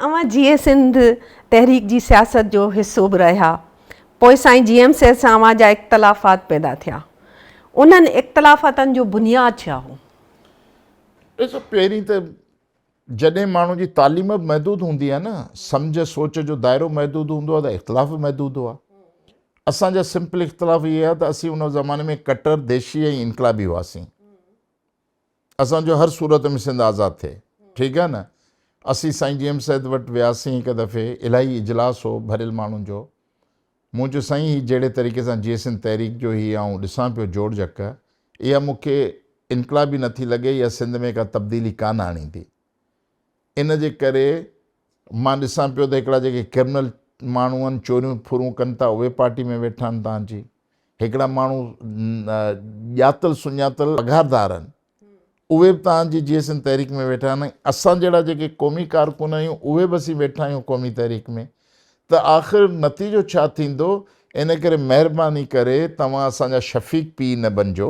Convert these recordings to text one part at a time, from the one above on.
अवां जीअं सिंध तहरीक जी सियासत जो हिसो बि रहिया, पोइ साईं GMC सां अवां जा इख़्तिलाफ़ात पैदा थिया, उन्हनि इख़्तिलाफ़ातनि जो बुनियादु छा हो? ॾिसो, पहिरीं त जॾहिं माण्हू जी तालीम बि महदूदु हूंदी आहे न, सम्झ सोच जो दाइरो महदूदु हूंदो आहे, त इख़्तिलाफ़ बि महदूदु हुआ। असांजा सिंपल इख़्तिलाफ़ इहे आहे त असीं उन ज़माने में कटर देशी ऐं इनकलाबी हुआसीं। असांजो हर सूरत में सिंध आज़ादु थिए, ठीकु आहे न। असीं साईं GM वटि वियासीं हिकु दफ़े, इलाही इजलास हो भरियल माण्हुनि जो। मूं चयो साईं ही जहिड़े तरीक़े सां जीअं सिंध तहरीक जो ही आऊं ॾिसां पियो जोड़ जक, इहा मूंखे इनकलाबी नथी लॻे, या सिंध में का तब्दीली कान आणींदी। इन जे करे मां ॾिसां पियो त हिकिड़ा जेके क्रिमिनल माण्हू आहिनि, चोरियूं फुरूं कनि था, उहे पार्टी में वेठा आहिनि तव्हांजी। हिकिड़ा माण्हू ॼातल सुञातल पघारदार आहिनि, उहे बि तव्हांजी जीअं सिंध तहरीक में वेठा आहिनि। असां जहिड़ा जेके क़ौमी कारकुन आहियूं, उहे बि असीं वेठा आहियूं क़ौमी तहरीक में। त आख़िर नतीजो छा थींदो? इन करे महिरबानी करे तव्हां असांजा शफ़ीक पीउ न बणिजो।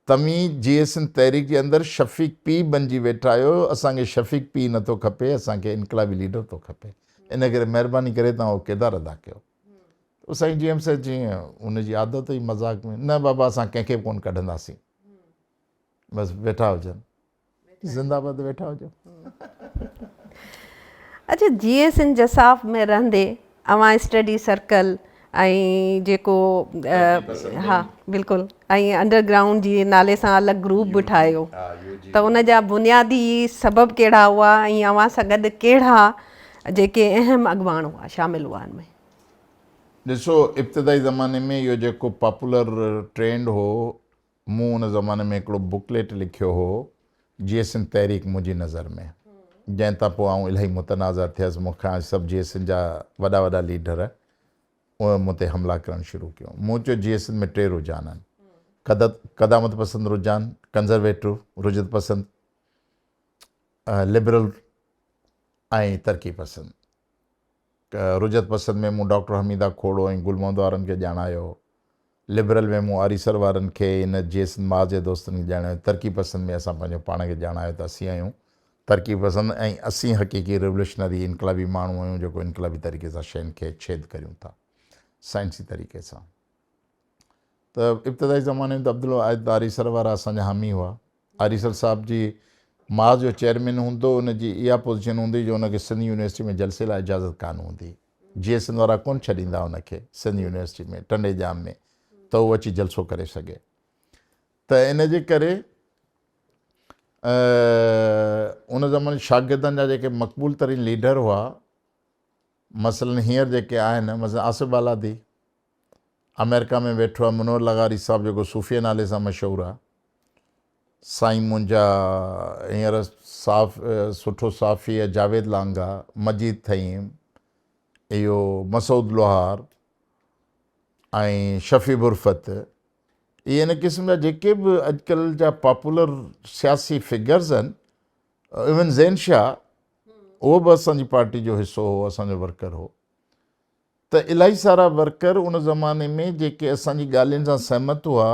तव्हीं जीअं सिंध तहरीक जे अंदरि शफ़ीक पीउ बणिजी वेठा आहियो। असांखे शफ़ीक पीउ नथो खपे, असांखे इनकलाबी लीडर थो खपे। इन करे महिरबानी करे तव्हां उहो किरदारु अदा कयो। साईं GM जीअं उनजी आदत हुई मज़ाक में, न बाबा असां कंहिंखे बि कोन कढंदासीं, बसि वेठा हुजनि, ज़िंदाबाद वेठा हुजो। अच्छा, GS जसाफ में रहंदे अवां स्टडी सर्कल ऐं जेको हा बिल्कुलु, ऐं अंडरग्राउंड जी नाले सां अलॻि ग्रुप बि ठाहियो, त उन जा बुनियादी सबब कहिड़ा हुआ ऐं अवां सां गॾु कहिड़ा जेके अहम अॻुवाण हुआ शामिल हुआ हिन में? ॾिसो, इब्तिदाई ज़माने में इहो जेको पॉपुलर ट्रेंड हो, मूं उन ज़माने में हिकिड़ो बुकलेट लिखियो हो, जीअं सिंध तहरीक मुंहिंजी नज़र में, जंहिं तां पोइ आउं इलाही मुतनाज़ा थियसि। मूंखां सभु जीअं सिंध जा वॾा वॾा लीडर उहे मूं ते हमला करणु शुरू कयो। मूं चयो जीअं सिंध में टे रुझान आहिनि: क़दामत पसंदि रुझान, कंज़र्वेटिव रुजत पसंदि, लिबरल ऐं तरक़ी पसंदि। रुजत पसंदि में मूं डॉक्टर हमीदा खोड़ो ऐं गुल मोहम्मद वारनि खे ॼाणायो। लिबरल में मूं आरीसर वारनि खे, इन जीअं सिंध मां जे दोस्तनि खे ॼाणायो। तरक़ी पसंदि में असां पंहिंजो पाण खे ॼाणायो त असीं आहियूं तरक़ी पसंदि, ऐं असीं हक़ीक़ी रिवोल्यूशनरी इनकलाबी माण्हू आहियूं, जेको इनकलाबी तरीक़े सां शयुनि खे छेद करियूं था साइंसी तरीक़े सां। त इब्तिदाई ज़माने में त अब्दुल वाहिद आरीसर वारा असांजा हामी हुआ। आरीसर साहिब जी मां जो चेयरमैन हूंदो, उनजी इहा पोज़ीशन हूंदी जो उनखे सिंध यूनिवर्सिटी में जलसे लाइ इजाज़त कान हूंदी। जीअं सिंध वारा कोन छॾींदा उनखे सिंध यूनिवर्सिटी में टंडे जाम में, त उहो अची जलसो करे सघे। त इन जे करे उन ज़माने शागिर्दनि जा जेके मक़बूल तरीन लीडर हुआ, मसलन हींअर जेके आहिनि, मसलन आसिफ बालादी अमेरिका में वेठो आहे, मनोहर लगारी साहिबु जेको सूफ़ीअ नाले सां मशहूरु आहे, साईं मुंहिंजा हींअर सुठो साफ़ी आहे जावेद लांगा, मजीद थईम, इहो मसूद लोहार ऐं शफ़ी बुरफ़त, इहे इन क़िस्म जा जेके बि अॼुकल्ह जा पॉपुलर सियासी फिगर्स आहिनि, इवन ज़ैन शाह, उहो बि असांजी पार्टी जो हिसो हो, असांजो वर्कर हो। त इलाही सारा वर्कर उन ज़माने में जेके असांजी ॻाल्हियुनि सां सहमत हुआ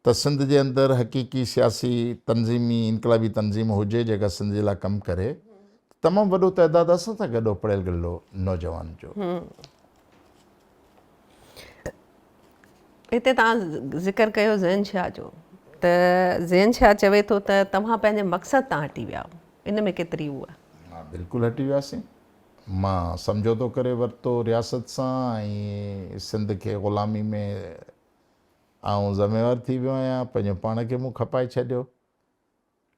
त सिंध जे अंदरि हक़ीक़ी सियासी तनज़ीमी इनकलाबी तनज़ीम हुजे जेका सिंध जे लाइ कमु करे, तमामु वॾो तइदादु असां सां गॾु पढ़ियल ॻिलो नौजवान जो। हिते तव्हां ज़िक्र कयो ज़ैन शाह जो, त ज़ैन शाह चवे थो त तव्हां पंहिंजे मक़सद तां हटी विया, इन में केतिरी उहा? हा, बिल्कुलु हटी वियासीं। मां सम्झौतो करे वरितो रियासत सां, ऐं सिंध खे ग़ुलामी में आउं ज़िम्मेवार थी वियो आहियां, पंहिंजो पाण खे मूं खपाए छॾियो।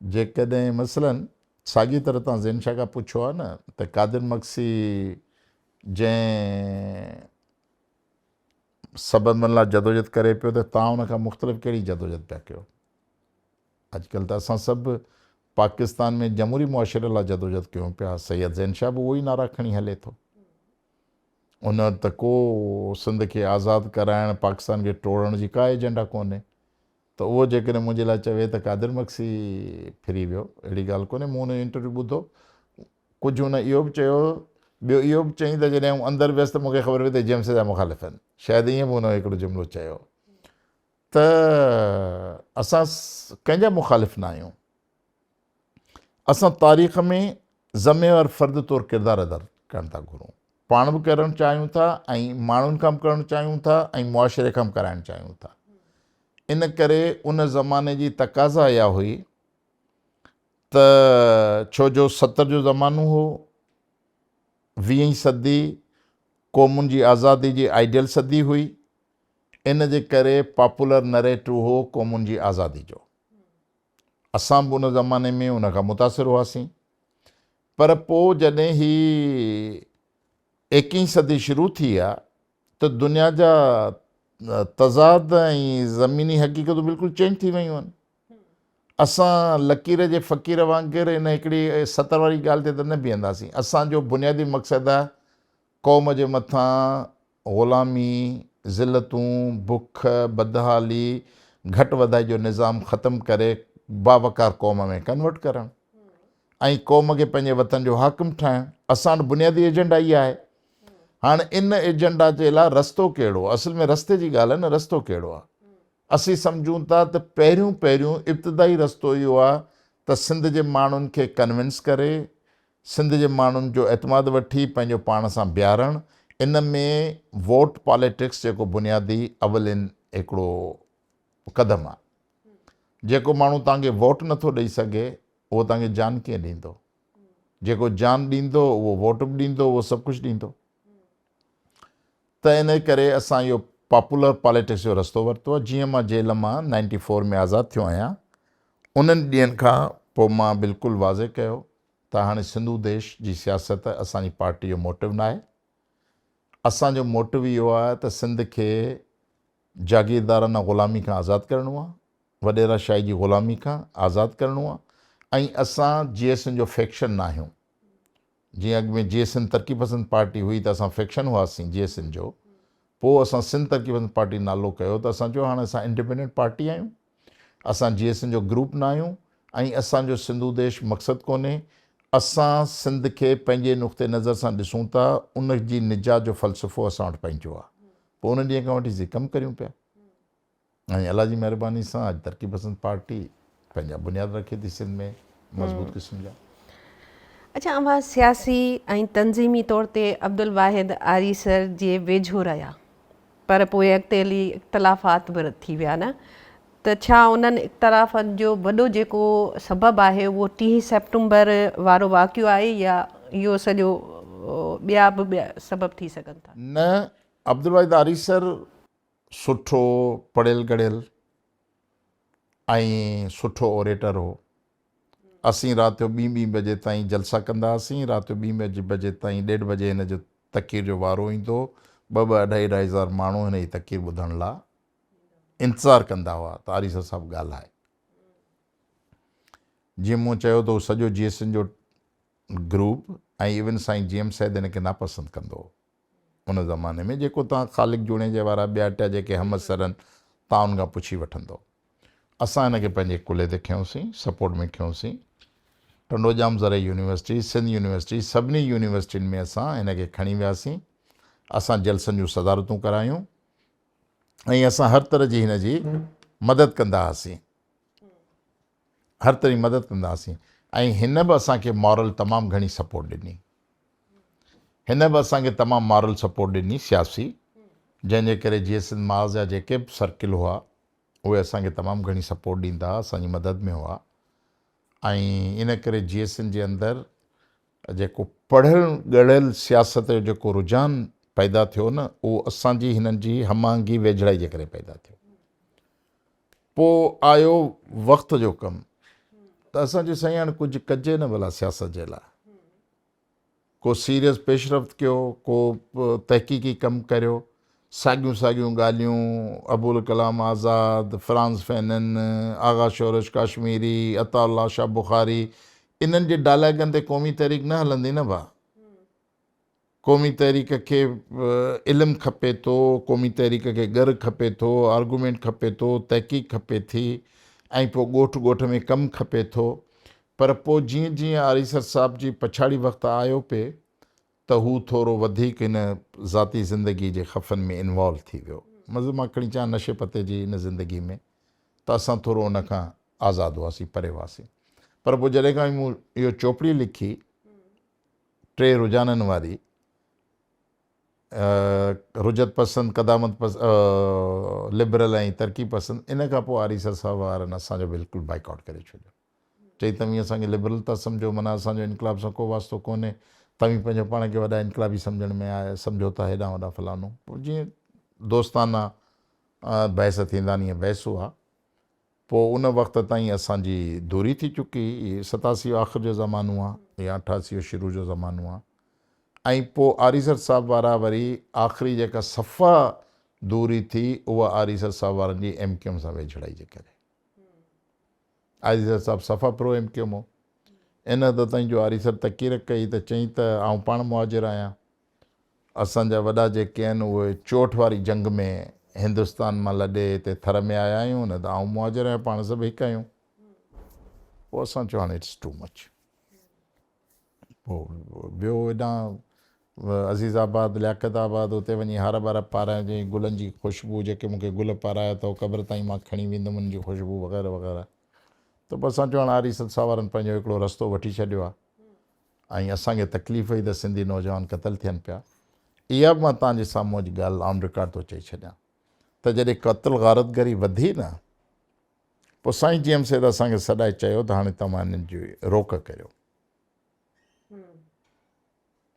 जेकॾहिं मसलन साॻी तरह तव्हां ज़ैन शाह खां पुछो आहे न त कादिर मक्सी जंहिं सबबनि लाइ जदोजहद करे पियो, त तव्हां उनखां मुख़्तलिफ़ कहिड़ी जदोजहद पिया कयो? अॼुकल्ह त असां सभु पाकिस्तान में जमहूरी मुआशरे लाइ जदोजहद कयूं पिया। सैयद ज़ैन शाह बि उहो ई नारा खणी हले थो। उन वटि त को सिंध खे आज़ादु कराइण, पाकिस्तान खे टोड़ण जी का एजेंडा कोन्हे। त उहो जेकॾहिं मुंहिंजे लाइ चवे त कादिर मक्सी फिरी वियो, अहिड़ी ॻाल्हि कोन्हे। मूं हुन इंटरव्यू ॿुधो, कुझु हुन इहो बि चयो, ॿियो इहो बि चई त जॾहिं हू अंदरि वियसि त मूंखे ख़बर पई त GMC जा मुख़ालिफ़ आहिनि। शायदि ईअं बि हुन हिकिड़ो जुमिलो चयो। त असां कंहिंजा मुख़ालिफ़ न आहियूं। असां तारीख़ में ज़िम्मेवार फ़र्द तौरु किरदारु अदा करणु था घुरूं, पाण बि करणु चाहियूं था ऐं माण्हुनि खां बि करणु चाहियूं था ऐं मुआशिरे खां बि कराइणु चाहियूं था। इन करे उन ज़माने जी तक़ाज़ा इहा हुई त छो जो 70 जो ज़मानो हो, 20वीं सदी क़ौमुनि जी आज़ादी जी आइडियल सदी हुई। इन जे करे पॉपुलर नरेटिव हो क़ौमुनि जी आज़ादी जो। असां बि उन ज़माने में उन खां मुतासिर हुआसीं। पर पोइ जॾहिं ही 21वीं सदी शुरू थी आहे त दुनिया जा तज़ाद ऐं ज़मीनी हक़ीक़तूं बिल्कुलु चेंज थी वियूं आहिनि। असां लकीर जे फ़क़ीर वांगुरु इन हिकिड़ी 70 वारी ॻाल्हि ते त न बीहंदासीं। असांजो बुनियादी मक़सदु आहे क़ौम जे मथां ग़ुलामी, ज़िलतूं, बुख, बदहाली, घटि वधाई जो निज़ाम ख़तमु करे बावकार क़ौम में कन्वर्ट करणु ऐं क़ौम खे पंहिंजे वतन जो हाकिम ठाहिणु। असां वटि बुनियादी एजेंडा इहा आहे। हाणे इन एजेंडा जे लाइ रस्तो कहिड़ो, असल में रस्ते जी ॻाल्हि आहे न, रस्तो कहिड़ो आहे। असीं सम्झूं था त पहिरियों इब्तिदाई रस्तो इहो आहे त सिंध जे माण्हुनि खे कन्विंस करे, सिंध जे माण्हुनि जो एतमाद वठी पंहिंजो पाण सां बीहारणु। इन में वोट पॉलिटिक्स जेको बुनियादी अवलिन हिकिड़ो क़दम आहे। जेको माण्हू तव्हांखे वोट नथो ॾेई सघे उहो तव्हांखे जान कीअं ॾींदो? जेको जान ॾींदो उहो वोट बि ॾींदो, उहो सभु कुझु ॾींदो। त इन करे असां इहो पॉपुलर पॉलिटिक्स जो रस्तो वरितो आहे। जीअं मां जेल मां 94 में आज़ादु थियो आहियां, उन्हनि ॾींहंनि खां पोइ मां बिल्कुलु वाज़े कयो त हाणे सिंधु देश जी सियासत असांजी पार्टी जो मोटिव न आहे। असांजो मोटिव इहो आहे त सिंध खे जागीरदाराना ग़ुलामी खां आज़ादु करिणो आहे, वॾेराशाही जी ग़ुलामी खां आज़ादु करिणो आहे। ऐं असां GSN जो फैक्शन न आहियूं। जीअं अॻु में GSN तरक़ी पसंद पार्टी हुई त असां फैक्शन हुआसीं GSN जो, पोइ असां सिंध तरक़ी पसंद पार्टी नालो कयो त असां चयो हाणे असां इंडिपेंडेंट पार्टी आहियूं, असां GSN जो ग्रुप न आहियूं ऐं असांजो सिंधु देश मक़सदु कोन्हे। असां सिंध खे पंहिंजे नुक़्ते नज़र सां ॾिसूं था, उन जी निजात जो फ़लसफ़ो असां वटि पंहिंजो आहे। पोइ उन ॾींहं खां वठी कमु करियूं पिया ऐं अलाह जी महिरबानी सां अॼु तरक़ी पसंद पार्टी पंहिंजा बुनियाद रखे थी सिंध में मज़बूत क़िस्म जा। अच्छा, अव्हां सियासी ऐं तंज़ीमी तौर ते अब्दुल वाहिद आरी सर जे वेझो रहिया, पर पोइ अॻिते हली इख़्तिलाफ़ात बि थी विया न, त छा उन्हनि इख़्तिलाफ़नि जो वॾो जेको सबबु आहे उहो 30 सेप्टेम्बर वारो वाक़ियो आहे या इहो सॼो ॿिया बि सबब थी सघनि था? न, अब्दुल वाहिद आरी सर सुठो पढ़ियल गढ़ियल ऐं सुठो ओरेटर हो। असीं राति जो 2-2 बजे ताईं जलसा कंदा हुआसीं। राति जो 2 बजे ताईं 1:30 बजे हिन जो तक़ीर जो वारो ईंदो। 2-2 हज़ार माण्हू हिन जी तक़ीर ॿुधण लाइ इंतज़ारु कंदा हुआ त आरी सर साहिबु ॻाल्हाए। जीअं मूं चयो त सॼो GSN जो ग्रुप ऐं इवन साईं GM सैद हिन खे नापसंदि कंदो हो उन ज़माने में। जेको तव्हां ख़ालिक जूणे जे वारा ॿिया टिया जेके हमद सर आहिनि, तव्हां उनखां पुछी वठंदो। असां हिन खे पंहिंजे कुले ते खयोंसीं, सपोर्ट में खयोंसीं। टंडोजाम ज़रे यूनिवर्सिटी, सिंध यूनिवर्सिटी, सभिनी यूनिवर्सिटियुनि में असां हिन खे खणी वियासीं। असां जलसनि जूं सदारतूं करायूं ऐं असां हर तरह जी हिन जी मदद कंदा हुआसीं, हर तरह जी मदद कंदा हुआसीं। ऐं हिन बि असांखे मॉरल तमामु घणी सपोर्ट ॾिनी। हिन बि असांखे तमामु मॉरल सपोर्ट ॾिनी सियासी, जंहिंजे करे GSN माज़ जा जेके बि सर्किल हुआ उहे असांखे तमामु घणी सपोर्ट ॾींदा हुआ, असांजी मदद में हुआ। ऐं इन करे GSN जे अंदरि जेको पढ़ियल ॻढ़ियल सियासत जो जेको रुझान पैदा थियो न, उहो असांजी हिननि जी हमआहंगी वेझड़ाई जे करे पैदा थियो। पोइ आयो वक़्त जो कमु त असां चयो साईं हाणे कुझु कजे न भला सियासत जे लाइ, को सीरियस पेशरफ़्त कयो, को तहक़ीक़ी कमु करियो। साॻियूं ॻाल्हियूं अबुल कलाम आज़ाद, फ्रांस फैनन, आगा शोरश काश्मीरी, अताउल्लाह शाह बुखारी, इन्हनि जे डायलॉगनि ते क़ौमी तहरीक न हलंदी न भाउ। क़ौमी तहरीक खे इल्मु खपे थो, क़ौमी तहरीक खे ॻर खपे थो, आर्गूमेंट खपे थो, तहक़ीक़ खपे थी, ऐं पोइ ॻोठ ॻोठ में कमु खपे थो। पर पोइ जीअं जीअं आरीसर साहिब जी पछाड़ी वक़्तु आयो पिए त हू थोरो वधीक हिन ज़ाती ज़िंदगी जे ख़फ़नि में इन्वॉल्व थी वियो। मज़ो मां खणी अचां नशे पते जी हिन ज़िंदगी में, त असां थोरो उन खां आज़ादु हुआसीं, परे हुआसीं। पर पोइ जॾहिं खां मूं इहो चोपड़ी लिखी टे रुझाननि वारी रुजत पसंदि क़दामत लिबरल ऐं तरक़ी पसंदि, इन खां पोइ आरीसर साहब वारनि असांजो बिल्कुलु बाइकआउट करे छॾियो। चई तव्हीं असांखे लिबरल था सम्झो, माना असांजो इनकलाब सां को वास्तो कोन्हे, तव्हीं पंहिंजो पाण खे वॾा इनकलाबी सम्झण में आया सम्झो था, हेॾां वॾा फलानो। पोइ जीअं दोस्ताना बहस थींदा नी बहस हुआ। पोइ उन वक़्त ताईं असांजी दूरी थी चुकी, 87 आख़िर जो ज़मानो आहे या 88 शुरू जो ज़मानो आहे। ऐं पोइ आरीसर साहब वारा वरी आख़िरी जेका सफ़ा दूरी थी उहा आरीसर साहब वारनि जी MQM सां वेझड़ाई जे करे। आरीसर साहब सफ़ा प्रो MQM हो। इन हद ताईं जो आरीसर तकीर कई त चई त आउं पाण मुहाजिर आहियां, असांजा वॾा जेके आहिनि उहे चोट वारी जंग में हिंदुस्तान मां लॾे हिते थर में आया आहियूं, न त आउं मुहाजिर आहियां, पाण सभु हिकु आहियूं। पोइ असां चयो हाणे इट्स टू मच। पोइ ॿियो हेॾां अज़ीज़ाबाद लियाकताबाद उते वञी हार बार पाराए जी गुलनि जी ख़ुशबू, जेके मूंखे गुल पाराया अथव क़बर ताईं मां खणी वेंदुमि उनजी ख़ुशबू वग़ैरह वग़ैरह। त पोइ असां चयो हाणे आरीसर साहब वारनि पंहिंजो हिकिड़ो रस्तो वठी छॾियो आहे ऐं असांखे तकलीफ़ हुई त सिंधी नौजवान क़तल थियनि पिया। इहा बि मां तव्हांजे साम्हूं अॼु ॻाल्हि ऑन रिकॉर्ड थो चई छॾियां त जॾहिं क़तल गारतगरी वधी न, पोइ साईं GM साहिब असांखे सॾाए चयो त हाणे तव्हां हिननि जी रोक करियो,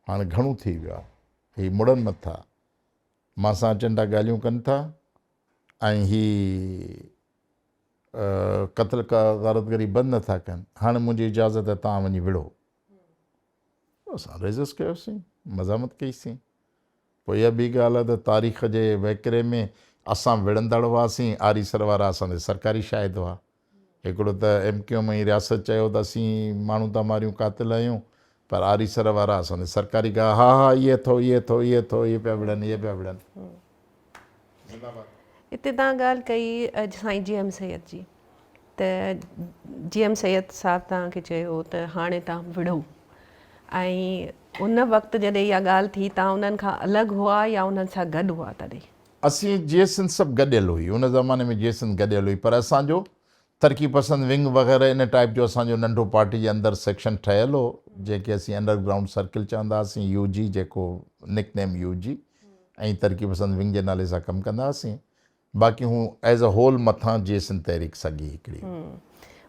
हाणे घणो थी वियो आहे, हीअ मुड़नि नथा, मां सां चंडा ॻाल्हियूं कनि था ऐं हीअ क़तल गारतगरी बंदि नथा कनि, हाणे मुंहिंजी इजाज़त आहे तव्हां वञी विढ़ो। असां रेज़िस्ट कयोसीं, मज़ामत कईसीं। पोइ इहा ॿी ॻाल्हि आहे त तारीख़ जे वहिकिरे में असां विढ़ंदड़ हुआसीं, आरीसर वारा असांजे सरकारी शाहिद हुआ। हिकिड़ो त MQM ऐं रियासत चयो त असीं माण्हू था मारियूं, कातिल आहियूं, पर आरीसर वारा असांजे सरकारी हा इहे थो इहे पिया विढ़नि, इहे पिया विढ़नि। हिते तव्हां ॻाल्हि कई अॼु साईं GM सैयद जी, त GM सैयद साहब तव्हांखे चयो त हाणे तव्हां विढ़ो, ऐं उन वक़्तु जॾहिं इहा ॻाल्हि थी तव्हां उन्हनि खां अलॻि हुआ या उन्हनि सां गॾु हुआ? तॾहिं असीं GSN सभु गॾियल हुई, उन ज़माने में GSN गॾियल हुई, पर असांजो तरक़ी पसंदि विंग वग़ैरह इन टाइप जो असांजो नंढो पार्टी जे अंदरि सेक्शन ठहियल हो, जेके असीं अंडरग्राउंड सर्किल चवंदा हुआसीं, UG जेको निकनेम UG, ऐं तरक़ी पसंदि विंग जे नाले सां कमु कंदा हुआसीं। बाक़ी हू एज़ अ होल मथां GSN तहरीक सॻी हिकिड़ी।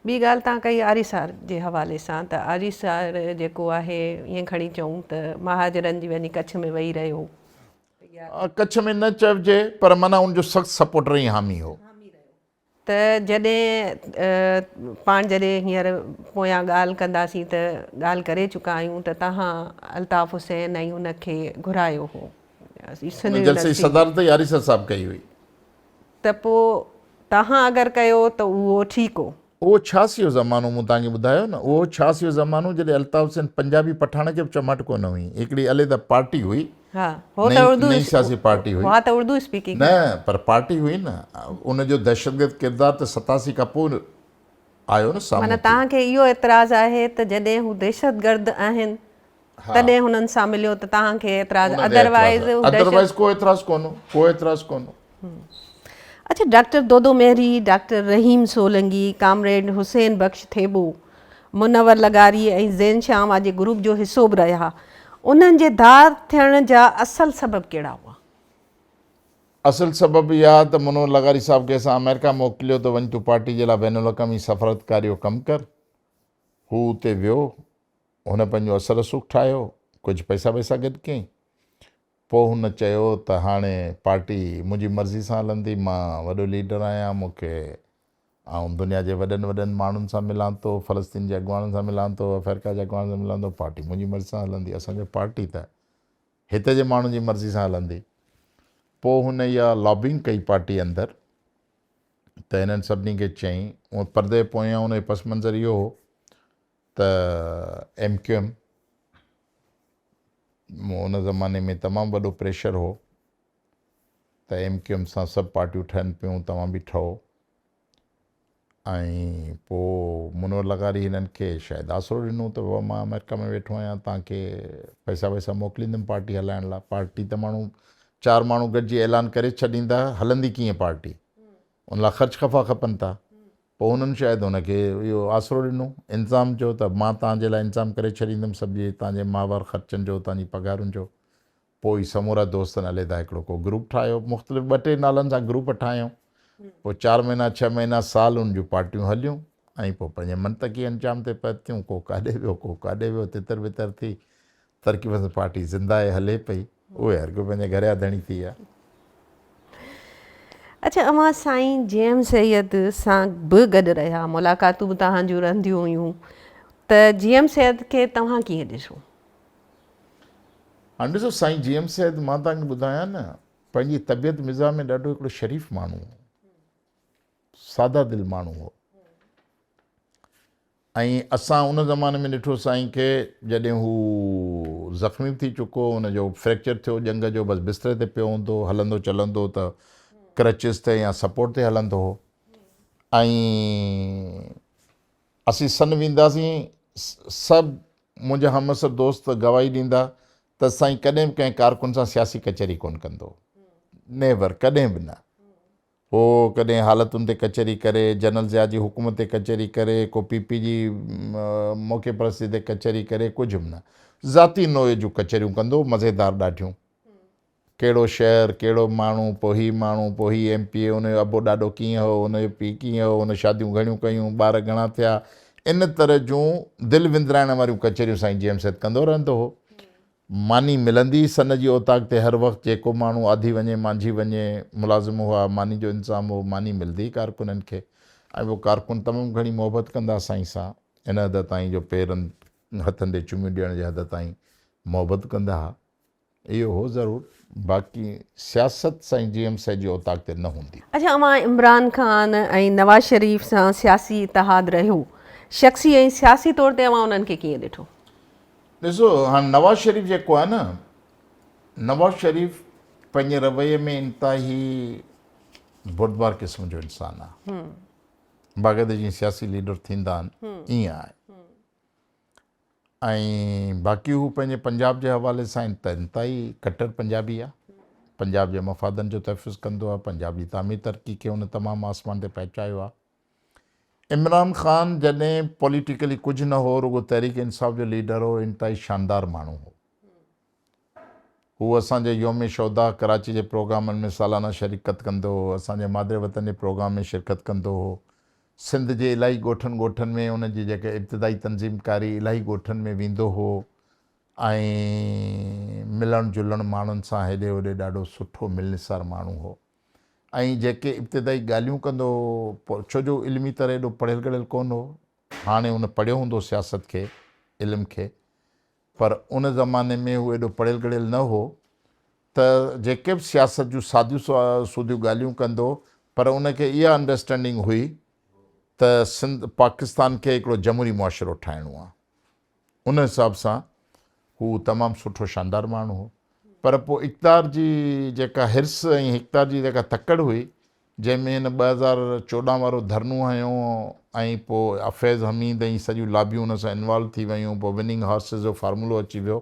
ॿी ॻाल्हि तव्हां कई आरीसार जे हवाले सां, त आरीसार जेको आहे ईअं खणी चऊं त महाजरनि जी वञी कच्छ में वेही रहियो, कच्छ में न चइजे पर माना उनजो सख़्तु सपोर्टर ई हामी हो। त जॾहिं पाण जॾहिं हींअर पोयां ॻाल्हि कंदासीं त ॻाल्हि करे चुका आहियूं त तव्हां अल्ताफ़ हुसैन ऐं उनखे घुरायो हो, सदारत ई आरीसर साहब कई हुई। त पोइ तव्हां अगरि कयो त उहो ठीकु हो। उहो 86 जो ज़मानो मूं तव्हांखे ॿुधायो न, उहो 86 जो ज़मानो जॾहिं अल्ताफ़ हुसैन पंजाबी पठाण खे बि चमाट कोन हुई, हिकिड़ी अलॻि पार्टी हुई, नई सियासी पार्टी हुई, उर्दू स्पीकिंग न पर पार्टी हुई न, उनजो दहशतगर्द किरदारु त 87 खां पोइ आयो न साम्हूं। माना तव्हांखे इहो एतिराज़ु आहे त जॾहिं हू दहशतगर्द आहिनि तॾहिं हुननि सां मिलियो त तव्हांखे एतिराज़ु, अदरवाइज़ को एतिराज़ु कोन्हो। अच्छा, डॉक्टर दोदो मेहरी, डॉक्टर रहीम सोलंगी, कामरेड हुसैन बख्श थेबो, मुनवर लगारी ऐं ज़ैन शाह जे ग्रुप जो हिसो बि रहिया, उन्हनि जे धार थियण जा असल सबब कहिड़ा हुआ? असल सबब इहा त मुनवर लगारी साहब खे असां अमेरिका मोकिलियो त वञ तूं पार्टी जे लाइ बैनुल अक़वामी सफ़रतकारी जो कमु कर। हू उते वियो, हुन पंहिंजो असर रसूख़ ठाहियो, कुझु पैसा गॾु कयईं। पोइ हुन चयो त हाणे पार्टी मुंहिंजी मर्ज़ी सां हलंदी, मां वॾो लीडर आहियां, मूंखे ऐं दुनिया जे वॾनि माण्हुनि सां मिलां थो, फ़लस्तीन जे अॻुवाननि सां मिलां थो, अफ्रीका जे अॻुवाननि सां मिलां थो, पार्टी मुंहिंजी मर्ज़ी सां हलंदी। असांजो पार्टी त हिते जे माण्हुनि जी मर्ज़ी सां हलंदी। पोइ हुन इहा लॉबिंग कई पार्टी अंदरि, त हिननि सभिनी खे चयईं, उहो परदे पोयां हुन जो पस मंज़र इहो हो त MQM उन ज़माने में तमामु वॾो प्रेशर हो त MQM सां सभु पार्टियूं ठहनि पियूं, तव्हां बि ठहो। ऐं पोइ मुनवर लगारी हिननि खे शायदि आसरो ॾिनो त बाबा मां अमेरिका में वेठो आहियां, तव्हांखे पैसा मोकिलींदुमि पार्टी हलाइण लाइ। पार्टी त माण्हू 4 माण्हू गॾिजी ऐलान करे छॾींदा, हलंदी कीअं पार्टी, उन लाइ ख़र्च खफ़ा खपनि था। पोइ हुननि शायदि हुनखे इहो आसिरो ॾिनो इंतिज़ाम जो त मां तव्हांजे लाइ इंतिज़ाम करे छॾींदुमि सभु तव्हांजे माहवार ख़र्चनि जो तव्हांजी पघारुनि जो। पोइ समूरा दोस्तनि अलॻि हिकिड़ो को ग्रुप ठाहियो, मुख़्तलिफ़ 2-3 नालनि सां ग्रुप ठाहियूं। पोइ 4 महीना 6 महीना साल उन जूं पार्टियूं हलियूं ऐं पोइ पंहिंजे मंतकी अंजाम ते पहुतियूं। को काॾे वियो, को काॾे वियो, तितर बितर थी तरक़ी पसंद पार्टी ज़िंदा आहे, हले पई। उहे हर को पंहिंजे घर जा धणी थी विया। अच्छा, अवां साईं JM सैयद सां बि गॾु रहिया, मुलाक़ातूं बि तव्हां जूं रहंदियूं हुयूं, त JM सैयद खे तव्हां कीअं ॾिसो? हाणे ॾिसो, साईं JM सैयद मां तव्हांखे ॿुधायां न, पंहिंजी तबियत मिज़ाज में ॾाढो हिकिड़ो शरीफ़ माण्हू हो, सादा दिलि माण्हू हो। ऐं असां उन ज़माने में ॾिठो साईं खे, जॾहिं हू ज़ख़्मी थी चुको, हुनजो फ्रैक्चर थियो ॼंग जो, बसि बिस्तरे ते पियो हूंदो, हलंदो चलंदो त क्रचिस ते या सपोर्ट ते हलंदो हो। ऐं असीं सन वेंदासीं, सभु मुंहिंजा हमसर दोस्त गवाही ॾींदा त साईं कॾहिं बि कंहिं कारकुन सां सियासी कचहरी कोन कंदो, नेवर, कॾहिं बि न। हो कॾहिं हालतुनि ते कचहरी करे, जनरल ज़िया जी हुकूमत ते कचहरी करे, को PP जी मौक़े परस्ती ते कचहरी करे, कुझु बि न। ज़ाती नोए जूं कचहरियूं कंदो, मज़ेदार ॾाढियूं। कहिड़ो शहर, कहिड़ो माण्हू, पोइ हीउ माण्हू, पोइ हीउ MP, हुनजो अबो ॾाढो कीअं हो, हुनजो पीउ कीअं हो, हुन शादियूं घणियूं कयूं, ॿार घणा थिया, इन तरह जूं दिलि विंदराइण वारियूं कचहरियूं साईं JM सैयद कंदो रहंदो हो। मानी मिलंदी सन जी औताक ते हर वक़्तु, जेको माण्हू आधी वञे मांझी वञे, मुलाज़िम हुआ, मानी जो इंतिज़ाम हो, मानी मिलंदी कारकुननि खे। ऐं उहो कारकुन तमामु घणी मोहबत कंदा साईं सां, इन हद ताईं जो पेरनि हथनि ते चुमियूं ॾियण जे हद ताईं मोहबत कंदा हुआ। इहो हो ज़रूरु, बाक़ी सियासत साईं JM सैयद जी औताक ते न हूंदी। अच्छा, अवां इमरान ख़ान ऐं नवाज़ शरीफ़ सां सियासी इतिहाद रहियो, शख़्सी ऐं सियासी तौर ते अवां उन्हनि खे कीअं ॾिठो? ॾिसो, हाणे नवाज़ शरीफ़ जेको आहे न, नवाज़ शरीफ़ पंहिंजे रवैये में इंतिहाई बुर्दबार क़िस्म जो इंसानु आहे। बाक़ाइदा जीअं सियासी लीडर थींदा आहिनि, ईअं आहे। ऐं बाक़ी हू पंहिंजे पंजाब जे हवाले सां इंतिहाई कट्टर पंजाबी आहे। पंजाब जे मफ़ादनि जो तहफ़ुज़ कंदो आहे, पंजाब जी तामीर तरक़ी खे हुन तमामु आसमान ते पहुचायो आहे। इमरान ख़ान जॾहिं पॉलिटिकली कुझु न हो, रुगो तहरीक इंसाफ़ जो लीडर हो, इंतिहाई शानदार माण्हू हो। हू असांजे योम शौदा कराची जे प्रोग्रामनि में सालाना शिरकत कंदो हो, असांजे मादरे वतन जे प्रोग्राम में शिरकत कंदो हो। सिंध जे इलाही ॻोठनि में उनजी जेके इब्तिदाई तंज़ीमकारी इलाही ॻोठनि में वेंदो हो ऐं मिलणु जुलणु माण्हुनि सां हेॾे होॾे ॾाढो सुठो मिलनिसार माण्हू हो। ऐं जेके इब्तिदाई ॻाल्हियूं कंदो हो, छो जो इल्मी तरह एॾो पढ़ियल गढ़ियल कोन हो, हाणे हुन पढ़ियो हूंदो सियासत खे, इल्म खे, पर उन ज़माने में हू एॾो पढ़ियल गढ़ियल न हो, त जेके बि सियासत जूं सादियूं सूदियूं ॻाल्हियूं कंदो, पर उनखे इहा अंडरस्टैंडिंग हुई त सिंध पाकिस्तान खे हिकिड़ो जमहूरी मुआशिरो ठाहिणो आहे। उन हिसाब सां हू तमामु सुठो शानदार माण्हू हो। पर पोइ इक़्तिदार जी जेका हिर्स ऐं इक़्तिदार जी जेका तकड़ हुई, जंहिंमें हिन 2014 वारो धरनो हयो ऐं पोइ अफैज़ हमीद ऐं सॼियूं लाबियूं हुन सां इन्वॉल्व थी वियूं, पोइ विनिंग हॉर्सिस जो फार्मूलो अची वियो,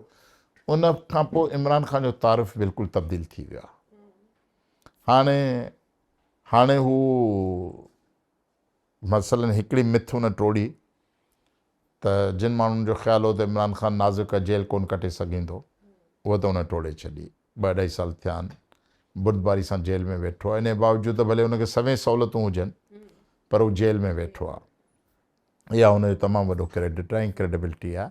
उन खां पोइ इमरान ख़ान जो तारीफ़ बिल्कुलु तब्दील थी वियो आहे। हाणे हू मसलन हिकिड़ी मिथ हुन टोड़ी त जिन माण्हुनि जो ख़्यालु हो त इमरान ख़ान नाज़ुक जेल कोन कटे सघंदो, उहा त हुन टोड़े छॾी। 2-2.5 साल थिया आहिनि, बुर्दबारी सां जेल में वेठो आहे। इन जे बावजूदि भले हुनखे सभई सहूलियतूं हुजनि, पर हू जेल में वेठो आहे। इहा हुनजो तमामु वॾो क्रेडिट आहे ऐं क्रेडिबिलिटी आहे।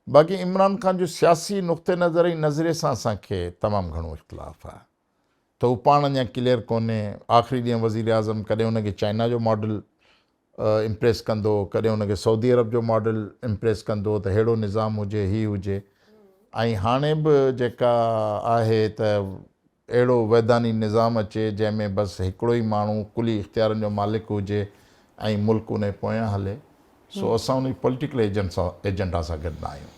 बाक़ी इमरान ख़ान जो सियासी नुक़्ते नज़र ऐं नज़रिए सां असांखे तमामु घणो इख़्तिलाफ़ु आहे, त हू पाण अञा क्लियर कोन्हे। आख़िरी ॾींहुं वज़ीर आज़म कॾहिं हुनखे चाइना जो मॉडल इम्प्रेस कंदो, कॾहिं हुनखे सऊदी अरब जो मॉडल इम्प्रेस कंदो त अहिड़ो निज़ाम हुजे, हीउ हुजे। ऐं हाणे बि जेका आहे त अहिड़ो वैधानी निज़ाम अचे जंहिंमें बसि हिकिड़ो ई माण्हू कुली इख़्तियारनि जो मालिक हुजे ऐं मुल्क उन पोयां हले। सो असां उन पॉलिटिकल एजेंडा सां गॾु न आहियूं।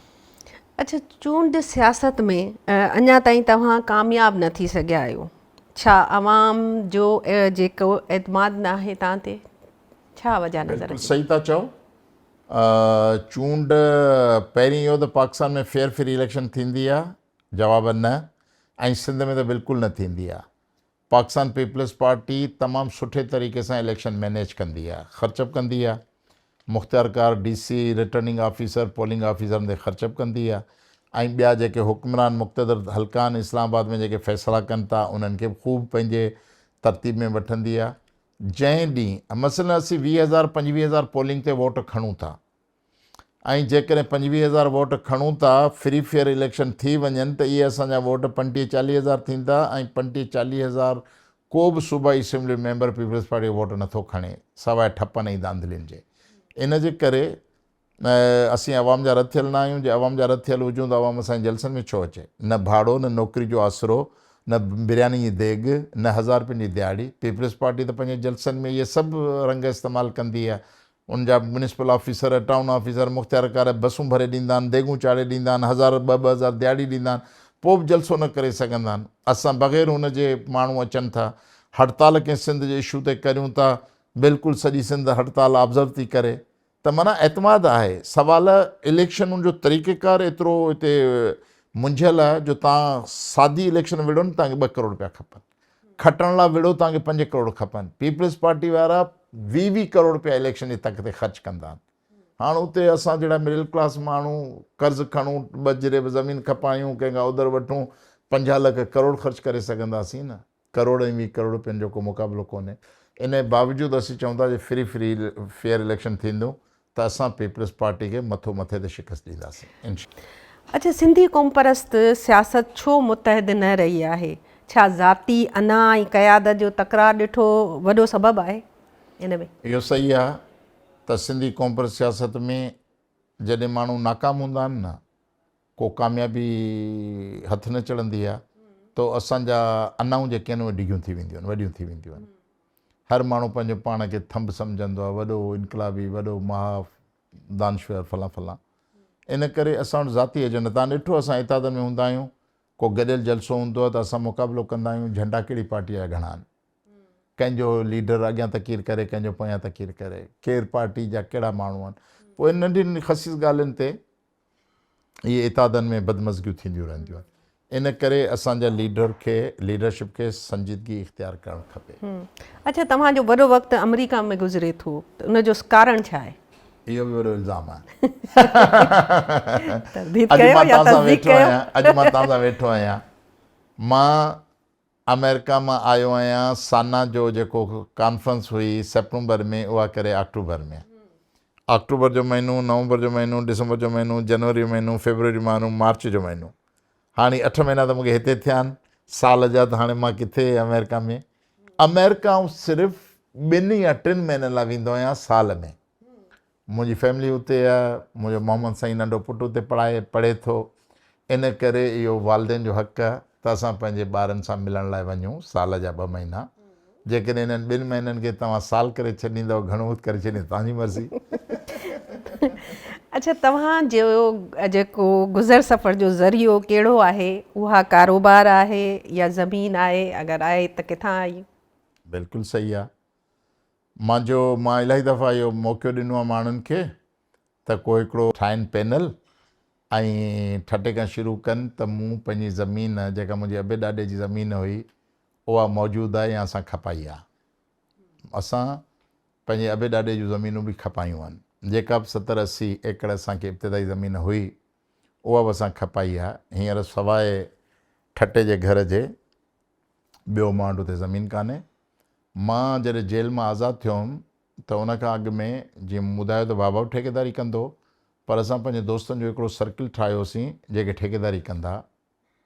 अच्छा, चूंड सियासत में अञा ताईं तव्हां कामयाबु न थी सघिया आहियो, छा अवाम जो जेको एतमाद न आहे तव्हां ते, छा वजह नज़र अचे? सही था चओ। चूंड पहिरीं इहो त पाकिस्तान में फेयर फ्री इलेक्शन थींदी आहे, जवाब न। ऐं सिंध में त बिल्कुलु न थींदी आहे। पाकिस्तान पीपल्स पार्टी तमामु सुठे तरीक़े सां इलेक्शन मैनेज कंदी आहे, ख़र्चब कंदी आहे। मुख़्तियारकार DC रिटर्निंग ऑफिसर पोलिंग ऑफिसरनि ते ख़र्चब कंदी आहे ऐं ॿिया जेके हुक्मरान मुक़्तदर हल्का आहिनि इस्लामाबाद में जेके फ़ैसिला कनि था उन्हनि खे ख़ूब पंहिंजे तरतीब में वठंदी आहे। जंहिं ॾींहुं मसइलनि असीं 20,000 25,000 पोलिंग ते वोट खणूं था ऐं जेकॾहिं 25,000 वोट खणूं था फ्री फेयर इलेक्शन थी वञनि त इहे असांजा वोट 35-40,000 थींदा ऐं 35-40,000 को बि सूबाई assembly member Peoples Party vote नथो खणे सवाइ ठपनि ऐं धांधलियुनि जे। इन जे करे असीं अवाम जा रथियल न आहियूं। जे अवाम जा रथियल हुजूं त अवाम असांजे जलसनि में छो अचे? न भाड़ो, न नौकिरी जो आसरो, न बिरयानी जी देग, न 1000 रुपये जी दिहाड़ी। पीपल्स पार्टी त पंहिंजे जलसनि में इहे सभु रंग इस्तेमालु कंदी आहे। उनजा म्यूनिसिपल ऑफिसर, टाउन ऑफिसर, मुख़्तियारकार बसूं भरे ॾींदा आहिनि, देगूं चाढ़े ॾींदा आहिनि, 1000-2,000 दिहाड़ी ॾींदा आहिनि, पोइ बि जलसो न करे सघंदा आहिनि। असां बग़ैर हुन जे माण्हू अचनि था, हड़ताल कंहिं सिंध जे इशू ते करियूं था, बिल्कुलु सॼी सिंध हड़ताल ऑब्ज़र्व थी करे, त माना एतमाद आहे। सुवाल इलेक्शनुनि जो तरीक़ेकार एतिरो हिते मुंझियल आहे जो तव्हां सादी इलेक्शन विढ़ो न तव्हांखे 2 करोड़ रुपया खपनि, खटण लाइ विढ़ो तव्हांखे 5 करोड़ खपनि। पीपल्स पार्टी वारा 20 करोड़ रुपया इलेक्शन जे तक ते ख़र्चु कंदा आहिनि। हाणे उते असां जहिड़ा मिडिल क्लास माण्हू कर्ज़ु खणूं, 2 जरे ज़मीन खपायूं, कंहिंखां उधर वठूं, 50 लख करोड़ ख़र्चु करे सघंदासीं न? करोड़ ऐं 20 करोड़ रुपयनि जो को मुक़ाबिलो कोन्हे। इन बावजूदि असीं चऊं था जे फ्री फेयर इलेक्शन थींदो त असां पीपल्स पार्टी खे मथे ते शिकस्त ॾींदासीं इंशाअल्लाह। अच्छा, सिंधी क़ौम परस्त सियासत छो मुतहद न रही आहे? छा ज़ाती अना ऐं क़यादत जो तकरार ॾिठो वॾो सबबु आहे इन में? इहो सही आहे त सिंधी क़ौम परस्त सियासत में जॾहिं माण्हू नाकाम हूंदा आहिनि न, को कामयाबी हथु न चढ़ंदी आहे त असांजा अनाऊं जेके आहिनि उहे डिघियूं थी वेंदियूं आहिनि, वॾियूं थी वेंदियूं आहिनि। हर माण्हू पंहिंजो पाण खे थंब सम्झंदो आहे, वॾो इनकलाबी, वॾो दानश्वर फलां फलां। इन करे असां वटि ज़ाती एजेंडा, तव्हां ॾिठो असां इतादनि में हूंदा आहियूं, को गॾियल जलसो हूंदो आहे त असां मुक़ाबिलो कंदा आहियूं झंडा कहिड़ी पार्टीअ जा घणा आहिनि, कंहिंजो लीडर अॻियां तकीर करे, कंहिंजो पोयां तकीर करे, केरु पार्टी जा कहिड़ा माण्हू आहिनि। पोइ इन नंढियुनि ख़सीस ॻाल्हियुनि ते इहे इतादनि में बदमज़गियूं थींदियूं रहंदियूं आहिनि। इन करे असांजा लीडरशिप खे संजीदगी इख़्तियार करणु खपे। अच्छा, तव्हांजो वॾो वक़्तु अमेरिका में गुज़रे थो त उनजो कारण छा आहे? इहो बि वॾो इल्ज़ाम आहे। अॼु मां तव्हां सां वेठो आहियां, मां अमेरिका मां आयो आहियां। साना जो जेको कॉन्फ्रेंस हुई सेप्टेंबर में, उहा करे अक्टूबर में। अक्टूबर जो महीनो, नवंबर जो महीनो, दिसंबर जो महीनो, जनवरी जो महीनो, फेबरवरी जो महीनो, मार्च जो महीनो। हाणे 8 महीना त मूंखे हिते थिया आहिनि साल जा, त हाणे मां किथे अमेरिका में। अमेरिका सिर्फ़ु 2 या 3 महीननि लाइ वेंदो आहियां साल में। मुंहिंजी फैमिली उते आहे, मुंहिंजो मोहम्मद साईं नंढो पुटु उते पढ़े थो। इन करे इहो वालदेन जो हक़ु आहे त असां पंहिंजे ॿारनि सां मिलण लाइ वञूं साल जा 2 महीना। जेकॾहिं इन्हनि 2 महीननि खे तव्हां साल करे छॾींदव, घणो करे छॾींदव, तव्हांजी मर्ज़ी। अच्छा, तव्हांजो जेको गुज़र सफ़र जो ज़रियो कहिड़ो आहे? उहा कारोबार आहे या ज़मीन आहे? अगरि आहे त किथां आई? बिल्कुलु सही आहे। मां इलाही दफ़ा इहो मौक़ो ॾिनो आहे माण्हुनि खे त को हिकिड़ो ठाहिनि पैनल ऐं ठटे खां शुरू कनि त मूं पंहिंजी ज़मीन जेका मुंहिंजे अबे ॾाॾे जी ज़मीन हुई उहा मौजूदु आहे या असां खपाई आहे। असां पंहिंजे अबे ॾाॾे जूं ज़मीनूं बि खपायूं आहिनि। जेका बि 70-80 एकड़ असांखे इब्तिदाई ज़मीन हुई उहा बि असां खपाई आहे। हींअर सवाइ ठटे जे घर जे ॿियो मां वटि उते ज़मीन कान्हे। मां जॾहिं जेल मां आज़ादु थियो हुउमि त उन खां अॻु में जीअं मूं ॿुधायो त बाबा बि ठेकेदारी कंदो, पर असां पंहिंजे दोस्तनि जो हिकिड़ो सर्किल ठाहियोसीं जेके ठेकेदारी कंदा।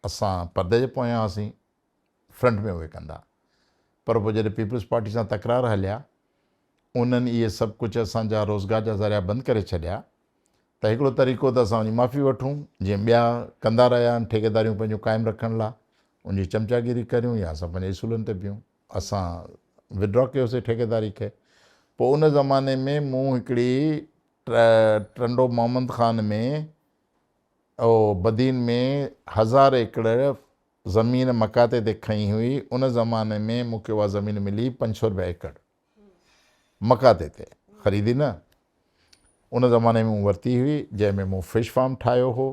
असां परदे जे पोयां हुआसीं, फ्रंट में उहे कंदा। पर पोइ जॾहिं पीपल्स पार्टी सां तकरार हलिया, उन्हनि इहे सभु कुझु असांजा रोज़गार जा ज़रिया बंदि करे छॾिया। त हिकिड़ो तरीक़ो त असां उनजी माफ़ी वठूं, जीअं ॿिया कंदा रहिया आहिनि ठेकेदारियूं पंहिंजो क़ाइमु रखण लाइ, उनजी चमचागिरी करियूं या असां पंहिंजे इसूलनि ते बीहूं। असां विड्रॉ कयोसीं ठेकेदारी खे। पोइ उन ज़माने में मूं हिकिड़ी टंडो मोहम्मद ख़ान में बदीन में 1000 एकड़ ज़मीन मकाते ते खई हुई। उन ज़माने में मूंखे उहा ज़मीन मिली 500 रुपया एकड़ मकाते ते, ख़रीदी न। उन ज़माने में मूं वरिती हुई, जंहिंमें मूं फिश फार्म ठाहियो हो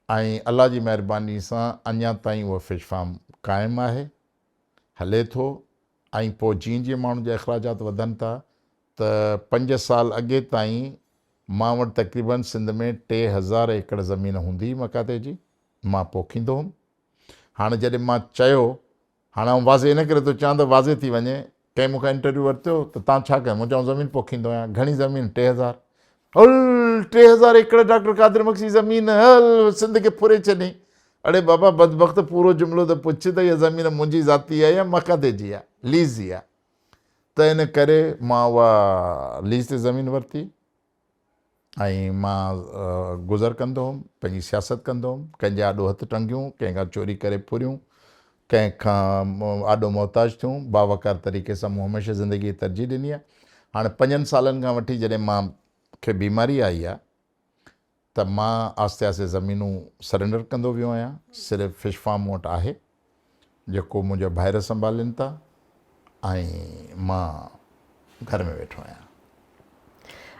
ऐं अलाह जी महिरबानी सां अञा ताईं उहा फिश फार्म क़ाइमु आहे। हले थो ऐं पोइ जीअं जीअं माण्हुनि जा अख़राजात वधनि था त 5 साल अॻे ताईं मां वटि तक़रीबन सिंध में 3000 एकड़ ज़मीन हूंदी मकाते जी, मां पोखींदो हुउमि। हाणे जॾहिं मां चयो, हाणे आउं वाज़े इन करे थो चवां त वाज़े थी वञे, कंहिं मूंखां इंटरव्यू वरितो त तव्हां छा कयो, मूं चयो ज़मीन पोखींदो आहियां। घणी ज़मीन? 3000। हल 3000 एकड़ डॉक्टर कादिर मक्सी ज़मीन, हल सिंध खे फुरे छॾी। अड़े बाबा बदबख़्त, पूरो जुमिलो त पुछ त इहा ज़मीन मुंहिंजी ज़ाती आहे या मकाते जी आहे, लीज़ जी आहे। त इन करे मां उहा लीज़ ते ज़मीन वरिती ऐं मां गुज़र कंदो हुउमि, पंहिंजी सियासत कंदो हुउमि। कंहिंजे आॾो हथु टंगियूं, कंहिंखां चोरी करे फुरियूं, कंहिंखां आॾो मोहताज थियूं, बावकार तरीक़े सां मूं हमेशह ज़िंदगी तरजीह ॾिनी आहे। हाणे 5 सालनि खां वठी जॾहिं मूंखे बीमारी आई आहे त मां आस्ते आस्ते ज़मीनूं सरेंडर कंदो वियो आहियां। सिर्फ़ु फिश फार्म मूं वटि आहे जेको मुंहिंजा भाइर संभालिनि था ऐं मां घर में वेठो आहियां।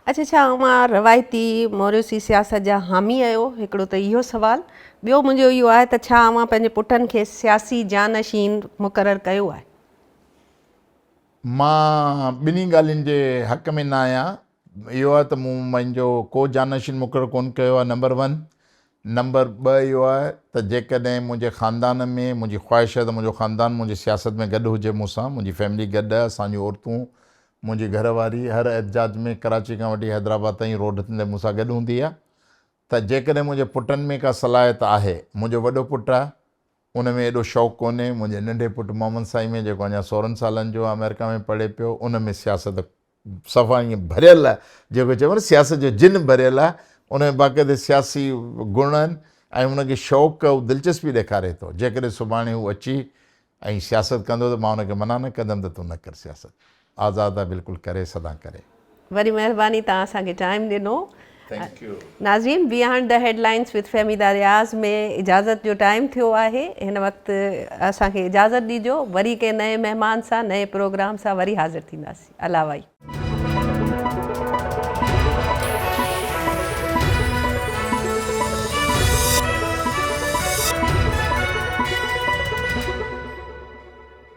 अच्छा, छा मां रवायती मौरूसी सियासत जा हामी आहियो? हिकिड़ो त इहो सुवालु। ॿियो मुंहिंजो इहो आहे त छा मां पंहिंजे पुटनि खे सियासी जानशीन मुक़ररु कयो आहे? मां ॿिन्ही ॻाल्हियुनि जे हक़ में न आहियां। इहो आहे त मूं मुंहिंजो को जानशीन मुक़ररु कोन कयो आहे, नंबर 1। नंबर 2 इहो आहे त जेकॾहिं मुंहिंजे ख़ानदान में, मुंहिंजी ख़्वाहिश आहे त मुंहिंजो ख़ानदान मुंहिंजी सियासत में गॾु हुजे मूंसां, मुंहिंजी फैमिली गॾु आहे, असांजूं औरतूं, मुंहिंजी घरवारी हर एहतिजाज में कराची खां वठी हैदराबाद ताईं रोड ते मूंसां गॾु हूंदी आहे। त जेकॾहिं मुंहिंजे पुटनि में का सलाहियत आहे, मुंहिंजो वॾो पुटु आहे, उन में एॾो शौक़ु कोन्हे। मुंहिंजे नंढे पुटु मोहम्मद साईं में, जेको अञा 16 सालनि जो आहे, अमेरिका में पढ़े पियो, उन में सियासत सफ़ा ईअं भरियल आहे, जेको चइबो न सियासत जो जिन भरियल आहे। उन में बाक़ाइदे सियासी गुण आहिनि ऐं उनखे शौक़ु, दिलचस्पी ॾेखारे थो। जेकॾहिं सुभाणे हू अची ऐं सियासत कंदो त मां उनखे मना न कंदुमि त तूं न कर सियासत। आज़ादु आहे, बिल्कुलु करे, सदा करे। वरी महिरबानी, तव्हां असांखे टाइम ॾिनो। Thank U. नाज़रीन, behind the headlines with Fahmida रियाज़ में इजाज़त जो टाइम थियो आहे। हिन वक़्तु असांखे इजाज़त ॾिजो। वरी कंहिं नए महिमान सां, नए प्रोग्राम सां वरी हाज़िर थींदासीं। अलाह वाई।